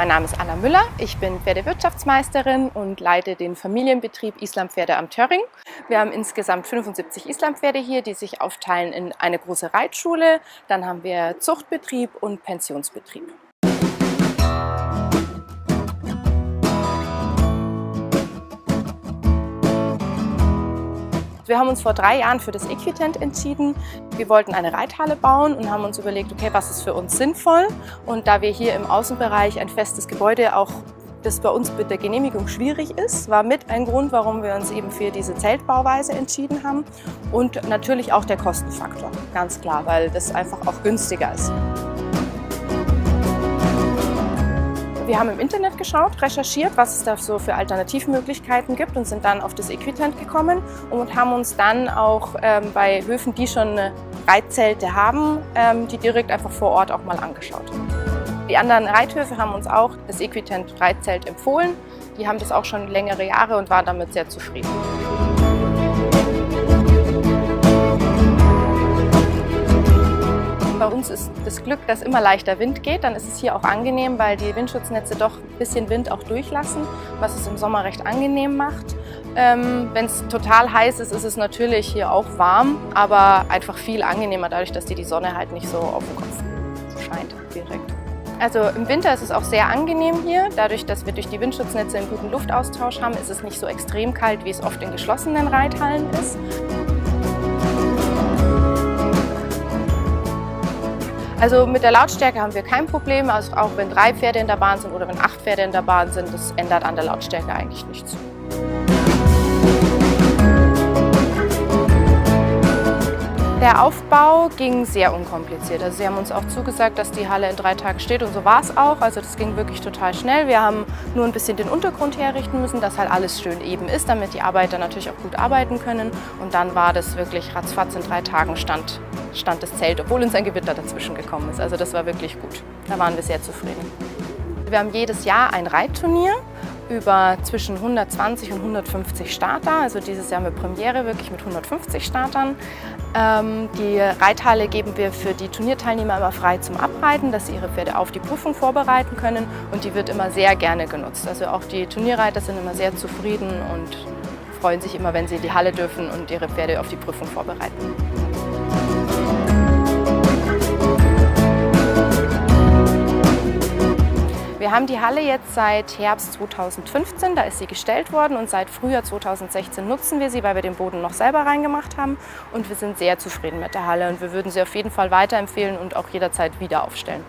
Mein Name ist Anna Müller, ich bin Pferdewirtschaftsmeisterin und leite den Familienbetrieb Islampferde am Töring. Wir haben insgesamt 75 Islampferde hier, die sich aufteilen in eine große Reitschule, dann haben wir Zuchtbetrieb und Pensionsbetrieb. Wir haben uns vor 3 Jahren für das Equitent entschieden. Wir wollten eine Reithalle bauen und haben uns überlegt, okay, was ist für uns sinnvoll? Und da wir hier im Außenbereich ein festes Gebäude auch das bei uns mit der Genehmigung schwierig ist, war mit ein Grund, warum wir uns eben für diese Zeltbauweise entschieden haben. Und natürlich auch der Kostenfaktor, ganz klar, weil das einfach auch günstiger ist. Wir haben im Internet geschaut, recherchiert, was es da so für Alternativmöglichkeiten gibt und sind dann auf das Equitent gekommen und haben uns dann auch bei Höfen, die schon Reitzelte haben, die direkt einfach vor Ort auch mal angeschaut. Die anderen Reithöfe haben uns auch das Equitent Reitzelt empfohlen. Die haben das auch schon längere Jahre und waren damit sehr zufrieden. Bei uns ist das Glück, dass immer leichter Wind geht. Dann ist es hier auch angenehm, weil die Windschutznetze doch ein bisschen Wind auch durchlassen, was es im Sommer recht angenehm macht. Wenn es total heiß ist, ist es natürlich hier auch warm, aber einfach viel angenehmer, dadurch, dass die Sonne halt nicht so auf den Kopf scheint direkt. Also im Winter ist es auch sehr angenehm hier. Dadurch, dass wir durch die Windschutznetze einen guten Luftaustausch haben, ist es nicht so extrem kalt, wie es oft in geschlossenen Reithallen ist. Also mit der Lautstärke haben wir kein Problem, also auch wenn 3 Pferde in der Bahn sind oder wenn 8 Pferde in der Bahn sind, das ändert an der Lautstärke eigentlich nichts. Der Aufbau ging sehr unkompliziert. Also sie haben uns auch zugesagt, dass die Halle in 3 Tagen steht und so war es auch. Also das ging wirklich total schnell. Wir haben nur ein bisschen den Untergrund herrichten müssen, dass halt alles schön eben ist, damit die Arbeiter natürlich auch gut arbeiten können. Und dann war das wirklich ratzfatz, in 3 Tagen stand das Zelt, obwohl uns ein Gewitter dazwischen gekommen ist. Also das war wirklich gut. Da waren wir sehr zufrieden. Wir haben jedes Jahr ein Reitturnier über zwischen 120 und 150 Starter. Also dieses Jahr haben wir Premiere wirklich mit 150 Startern. Die Reithalle geben wir für die Turnierteilnehmer immer frei zum Abreiten, dass sie ihre Pferde auf die Prüfung vorbereiten können und die wird immer sehr gerne genutzt. Also auch die Turnierreiter sind immer sehr zufrieden und freuen sich immer, wenn sie in die Halle dürfen und ihre Pferde auf die Prüfung vorbereiten. Wir haben die Halle jetzt seit Herbst 2015, da ist sie gestellt worden und seit Frühjahr 2016 nutzen wir sie, weil wir den Boden noch selber reingemacht haben und wir sind sehr zufrieden mit der Halle und wir würden sie auf jeden Fall weiterempfehlen und auch jederzeit wieder aufstellen.